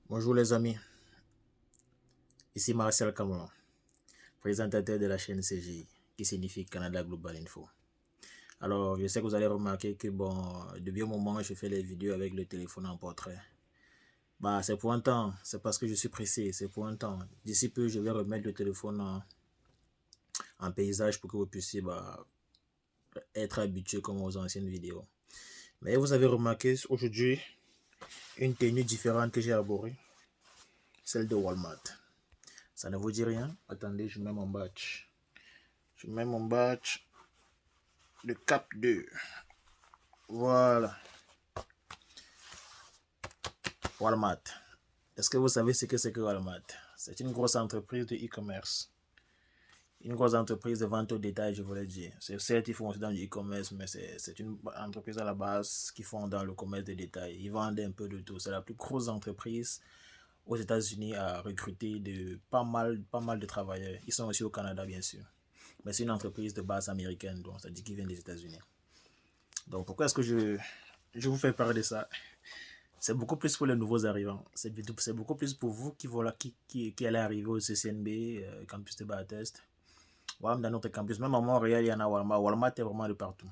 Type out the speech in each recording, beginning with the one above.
Bonjour les amis, ici Marcel Cameron, présentateur de la chaîne CGI, qui signifie Canada Global Info. Alors, je sais que vous allez remarquer que depuis un moment, je fais les vidéos avec le téléphone en portrait. C'est pour un temps, c'est parce que je suis pressé, c'est pour un temps. D'ici peu, je vais remettre le téléphone en paysage pour que vous puissiez être habitué comme aux anciennes vidéos. Mais vous avez remarqué aujourd'hui une tenue différente que j'ai arborée, celle de Walmart. Ça ne vous dit rien? Attendez, je mets mon badge. Je mets mon badge de Cap 2. Voilà. Walmart. Est-ce que vous savez ce que c'est que Walmart? C'est une grosse entreprise de e-commerce. Une grosse entreprise de vente au détail, je voulais dire. Certes, ils font aussi dans le e-commerce, mais c'est une entreprise à la base qui font dans le commerce de détail. Ils vendent un peu de tout. C'est la plus grosse entreprise aux États-Unis à recruter pas mal de travailleurs. Ils sont aussi au Canada, bien sûr. Mais c'est une entreprise de base américaine, donc ça dit qu'ils viennent des États-Unis. Donc pourquoi est-ce que je vous fais parler de ça? C'est beaucoup plus pour les nouveaux arrivants. C'est beaucoup plus pour vous qui allez arriver au CCNB, campus de Bathurst. Voilà, dans notre campus, même à Montréal, il y en a Walmart. Walmart est vraiment de partout.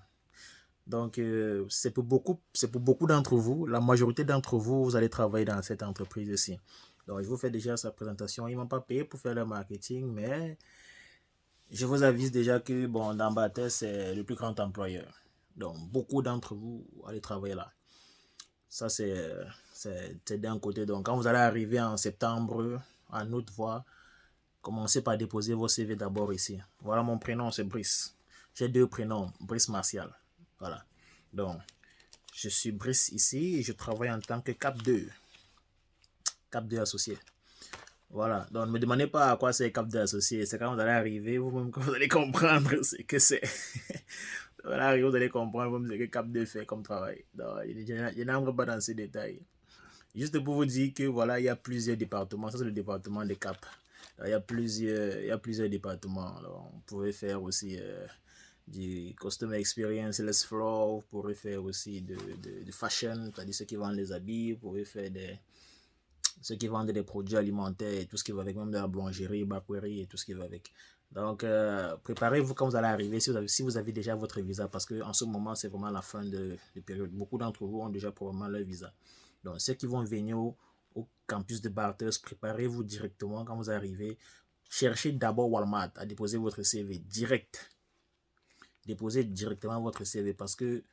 Donc, c'est pour beaucoup d'entre vous. La majorité d'entre vous, vous allez travailler dans cette entreprise ici. Donc, je vous fais déjà sa présentation. Ils ne m'ont pas payé pour faire le marketing, mais je vous avise déjà que, dans Bathurst, c'est le plus grand employeur. Donc, beaucoup d'entre vous allez travailler là. Ça, c'est d'un côté. Donc, quand vous allez arriver en septembre, en août, commencez par déposer vos CV d'abord ici. Voilà, mon prénom, c'est Brice. J'ai deux prénoms, Brice Martial. Voilà. Donc, je suis Brice ici et je travaille en tant que Cap 2. Cap 2 associé. Voilà. Donc, ne me demandez pas à quoi c'est Cap 2 associé. C'est quand vous allez arriver, vous-même, que vous allez comprendre ce que c'est. Vous allez arriver, vous allez comprendre vous-même ce que Cap 2 fait comme travail. Donc, je n'entre pas dans ces détails. Juste pour vous dire que voilà, il y a plusieurs départements. Ça, c'est le département des CAP. Il y a plusieurs départements. Alors, vous pouvez faire aussi du Customer Experience, Sales Floor. Vous pourrez faire aussi de fashion, c'est-à-dire ceux qui vendent les habits. Vous pouvez faire ceux qui vendent des produits alimentaires et tout ce qui va avec, même de la boulangerie, bakery et tout ce qui va avec. Donc, préparez-vous quand vous allez arriver, si vous avez déjà votre visa, parce qu'en ce moment, c'est vraiment la fin de période. Beaucoup d'entre vous ont déjà probablement leur visa. Donc, ceux qui vont venir au campus de Bathurst, préparez-vous directement quand vous arrivez. Cherchez d'abord Walmart à déposer votre CV direct. Déposez directement votre CV parce que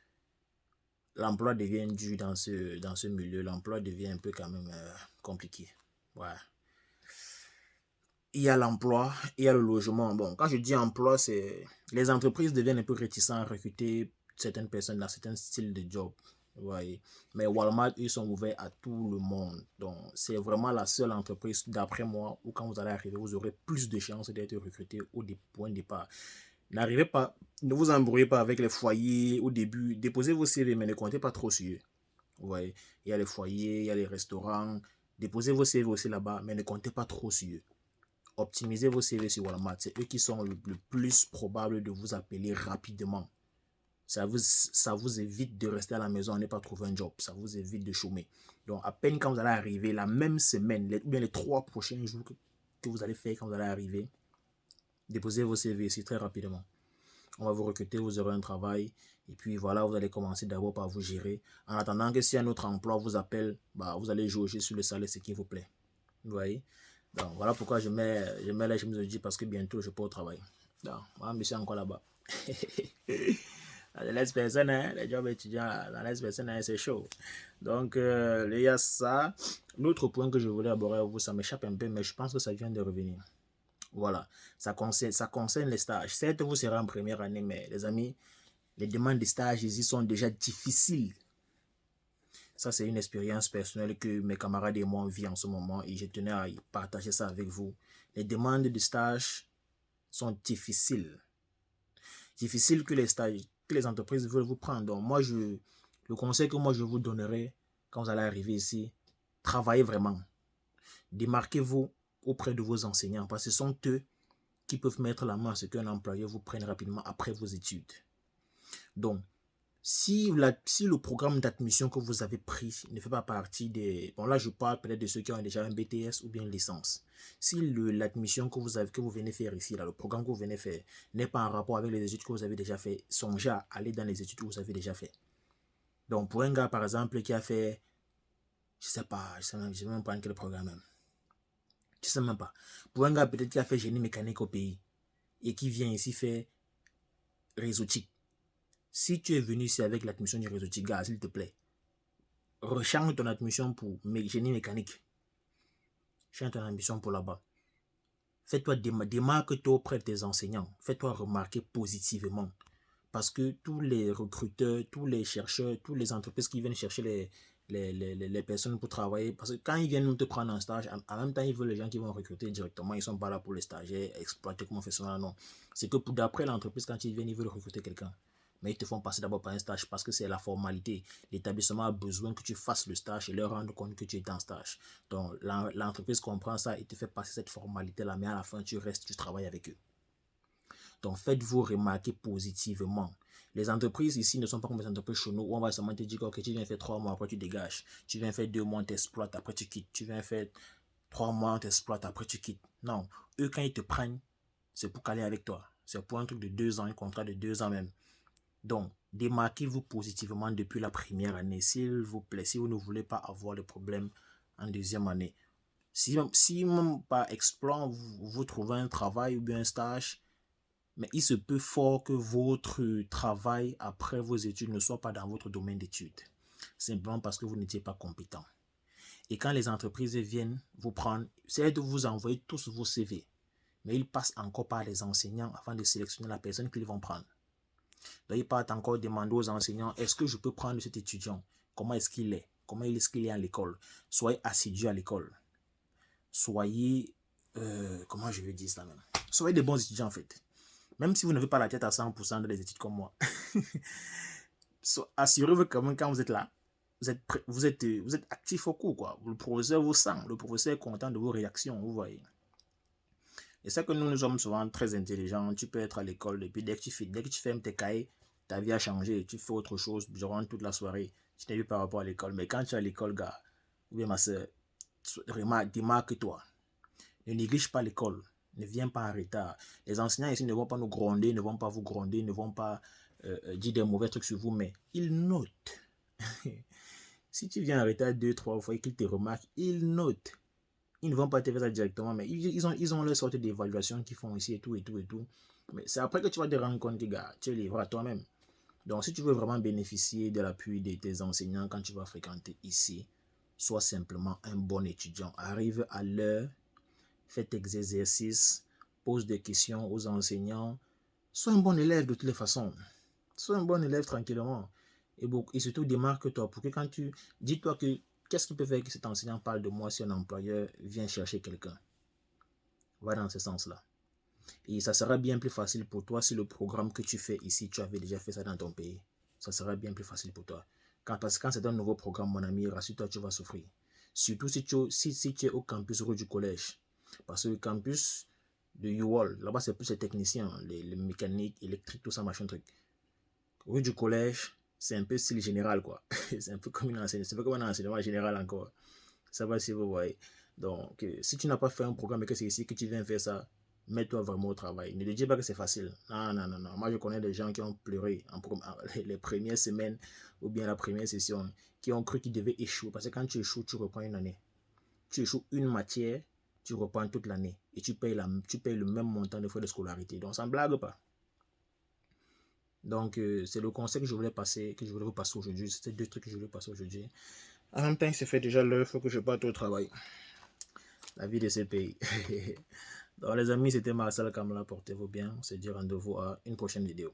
l'emploi devient dur dans ce milieu. L'emploi devient un peu quand même compliqué. Ouais. Il y a l'emploi, il y a le logement. Bon, quand je dis emploi, c'est les entreprises deviennent un peu réticentes à recruter certaines personnes dans certains styles de job. Ouais. Mais Walmart, ils sont ouverts à tout le monde. Donc, c'est vraiment la seule entreprise, d'après moi, où quand vous allez arriver, vous aurez plus de chances d'être recruté au point de départ. N'arrivez pas, ne vous embrouillez pas avec les foyers au début. Déposez vos CV, mais ne comptez pas trop sur eux. Ouais. Il y a les foyers, il y a les restaurants. Déposez vos CV aussi là-bas, mais ne comptez pas trop sur eux. Optimisez vos CV sur Walmart. C'est eux qui sont le plus probable de vous appeler rapidement. Ça vous évite de rester à la maison et ne pas trouver un job. Ça vous évite de chômer. Donc, à peine quand vous allez arriver, la même semaine, ou bien les 3 prochains jours que vous allez faire quand vous allez arriver, déposez vos CV ici très rapidement. On va vous recruter, vous aurez un travail. Et puis voilà, vous allez commencer d'abord par vous gérer. En attendant que si un autre emploi vous appelle, vous allez jauger sur le salaire, ce qui vous plaît. Vous voyez? Donc voilà pourquoi je mets la chemise de jean parce que bientôt je peux au travail. Donc, moi, je suis encore là-bas. Les personnes, les jobs étudiants, dans les personnes, c'est chaud. Donc, il y a ça. L'autre point que je voulais aborder avec vous, ça m'échappe un peu, mais je pense que ça vient de revenir. Voilà, ça concerne les stages. Certes, vous serez en première année, mais les amis, les demandes de stages ici sont déjà difficiles. Ça, c'est une expérience personnelle que mes camarades et moi vivons en ce moment et je tenais à partager ça avec vous. Les demandes de stage sont difficiles. Difficiles que les entreprises veulent vous prendre. Donc, le conseil que moi je vous donnerai quand vous allez arriver ici, travaillez vraiment. Démarquez-vous auprès de vos enseignants parce que ce sont eux qui peuvent mettre la main à ce qu'un employeur vous prenne rapidement après vos études. Donc, Si le programme d'admission que vous avez pris ne fait pas partie des... Bon, là, je parle peut-être de ceux qui ont déjà un BTS ou bien une licence. Si l'admission que vous venez faire ici, là, le programme que vous venez faire, n'est pas en rapport avec les études que vous avez déjà fait, songez à aller dans les études que vous avez déjà fait. Donc, pour un gars, par exemple, qui a fait... Je sais pas, je sais même pas quel programme même. Je sais même pas. Pour un gars, peut-être qui a fait génie mécanique au pays et qui vient ici faire réseautique. Si tu es venu ici avec l'admission du réseautique, gars, s'il te plaît, rechange ton admission pour génie mécanique. Change ton admission pour là-bas. Fais-toi démarque-toi auprès de tes enseignants. Fais-toi remarquer positivement. Parce que tous les recruteurs, tous les chercheurs, toutes les entreprises qui viennent chercher les personnes pour travailler, parce que quand ils viennent te prendre en stage, en même temps, ils veulent les gens qui vont recruter directement. Ils ne sont pas là pour les stagiaires, exploiter comment on fait ça, non. C'est que d'après l'entreprise, quand ils viennent, ils veulent recruter quelqu'un. Mais ils te font passer d'abord par un stage parce que c'est la formalité. L'établissement a besoin que tu fasses le stage et leur rendre compte que tu es en stage. Donc, l'entreprise comprend ça et te fait passer cette formalité-là, mais à la fin, tu restes, tu travailles avec eux. Donc, faites-vous remarquer positivement. Les entreprises ici ne sont pas comme les entreprises chez nous où on va seulement te dire, ok, tu viens faire 3 mois, après tu dégages. Tu viens faire 2 mois, tu exploites, après tu quittes. Tu viens faire 3 mois, tu exploites, après tu quittes. Non, eux, quand ils te prennent, c'est pour caler avec toi. C'est pour un truc de 2 ans, un contrat de 2 ans même. Donc, démarquez-vous positivement depuis la première année, s'il vous plaît, si vous ne voulez pas avoir de problème en deuxième année. Si même par exploit, vous trouvez un travail ou bien un stage, mais il se peut fort que votre travail après vos études ne soit pas dans votre domaine d'études. Simplement parce que vous n'étiez pas compétent. Et quand les entreprises viennent vous prendre, c'est de vous envoyer tous vos CV. Mais ils passent encore par les enseignants avant de sélectionner la personne qu'ils vont prendre. Donc, ils partent encore demander aux enseignants, est-ce que je peux prendre cet étudiant? Comment est-ce qu'il est? Comment est-ce qu'il est à l'école? Soyez assidus à l'école. Soyez, comment je vais dire ça même? Soyez des bons étudiants en fait. Même si vous n'avez pas la tête à 100% dans les études comme moi. Assurez-vous quand même quand vous êtes là, vous êtes actif au cours, quoi. Le professeur vous sent, le professeur est content de vos réactions, vous voyez. Et c'est que nous sommes souvent très intelligents. Tu peux être à l'école et puis dès que tu fermes tes cahiers, ta vie a changé. Tu fais autre chose durant toute la soirée. Tu t'es vu par rapport à l'école. Mais quand tu es à l'école, gars, ou bien ma soeur, démarque-toi. Ne néglige pas l'école. Ne viens pas en retard. Les enseignants ici ne vont pas nous gronder, ne vont pas vous gronder, ne vont pas dire des mauvais trucs sur vous, mais ils notent. Si tu viens en retard 2-3 fois et qu'ils te remarquent, ils notent. Ils ne vont pas te faire ça directement, mais ils ont leur sorte d'évaluation qu'ils font ici et tout. Mais c'est après que tu vas te rendre compte que, gars, tu es livré à toi-même. Donc, si tu veux vraiment bénéficier de l'appui de tes enseignants quand tu vas fréquenter ici, sois simplement un bon étudiant. Arrive à l'heure, fais tes exercices, pose des questions aux enseignants. Sois un bon élève de toutes les façons. Sois un bon élève tranquillement. Et surtout, démarque-toi pour que quand tu... Dis-toi que qu'est-ce qui peut faire que cet enseignant parle de moi si un employeur vient chercher quelqu'un? Va dans ce sens-là. Et ça sera bien plus facile pour toi si le programme que tu fais ici, tu avais déjà fait ça dans ton pays. Ça sera bien plus facile pour toi. Parce que quand c'est un nouveau programme, mon ami, rassure-toi, tu vas souffrir. Surtout si tu es au campus rue du collège. Parce que le campus de UWall, là-bas, c'est plus les techniciens, les mécaniques, électriques, tout ça, machin truc. Rue du collège, c'est un peu style général, quoi. C'est un peu comme un enseignement général encore. Ça va si vous voyez. Donc, si tu n'as pas fait un programme et que c'est ici que tu viens faire ça, mets-toi vraiment au travail. Ne te dis pas que c'est facile. Non. Moi, je connais des gens qui ont pleuré les premières semaines ou bien la première session, qui ont cru qu'ils devaient échouer. Parce que quand tu échoues, tu reprends une année. Tu échoues une matière, tu reprends toute l'année. Et tu payes le même montant de frais de scolarité. Donc, ça ne blague pas. Donc, c'est le conseil que je voulais vous passer aujourd'hui. C'était 2 trucs que je voulais passer aujourd'hui. En même temps, il s'est fait déjà l'heure, il faut que je parte au travail. La vie de ce pays. Donc, les amis, c'était Marcel Kamala. Portez-vous bien. On se dit rendez-vous à une prochaine vidéo.